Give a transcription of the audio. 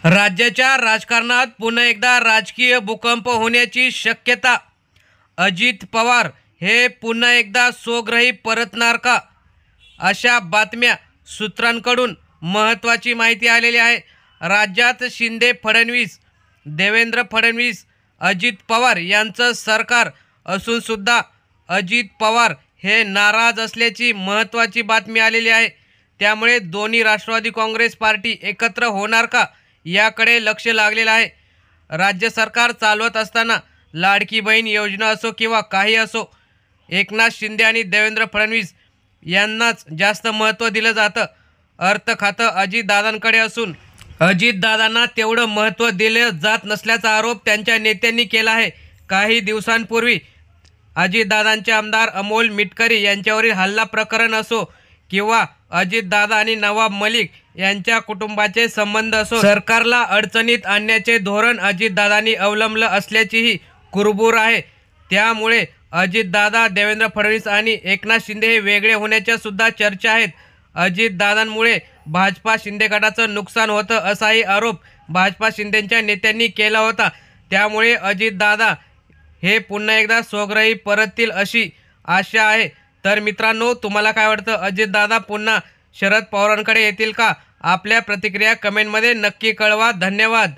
राज्याच्या राजकारणात पुन्हा एकदा राजकीय भूकंप होण्याची शक्यता. अजित पवार हे पुन्हा एकदा स्वगृही परतणार का? अशा बातम्या सूत्रांकडून महत्त्वाची माहिती आलेली आहे. राज्यात शिंदे फडणवीस, देवेंद्र फडणवीस, अजित पवार यांचं सरकार असून सुद्धा अजित पवार हे नाराज असल्याची महत्त्वाची बातमी आलेली आहे. त्यामुळे दोन्ही राष्ट्रवादी काँग्रेस पार्टी एकत्र होणार का याकडे लक्ष लागलेलं आहे. राज्य सरकार चालवत असताना लाडकी बहीण योजना असो किंवा काही असो, एकनाथ शिंदे आणि देवेंद्र फडणवीस यांनाच जास्त महत्त्व दिलं जातं. अर्थ खातं अजितदादांकडे असून अजितदादांना तेवढं महत्त्व दिलं जात नसल्याचा आरोप त्यांच्या नेत्यांनी केला आहे. काही दिवसांपूर्वी अजितदादांचे आमदार अमोल मिटकरी यांच्यावरील हल्ला प्रकरण असो किंवा अजितदादा आणि नवाब मलिक यांच्या कुटुंबाचे संबंध असो, सरकारला अडचणीत आणण्याचे धोरण अजितदादांनी अवलंबलं असल्याचीही कुरबुर आहे. त्यामुळे अजितदादा, देवेंद्र फडणवीस आणि एकनाथ शिंदे हे वेगळे होण्याच्या सुद्धा चर्चा आहेत. अजितदादांमुळे भाजपा शिंदे गटाचं नुकसान होतं असाही आरोप भाजपा शिंदेच्या नेत्यांनी केला होता. त्यामुळे अजितदादा हे पुन्हा एकदा स्वगृही परततील अशी आशा आहे. तर मित्रांनो, तुम्हाला काय वाटतं? अजितदादा पुन्हा शरद पवारांकडे येतील का? आपल्या प्रतिक्रिया कमेंटमध्ये नक्की कळवा. धन्यवाद.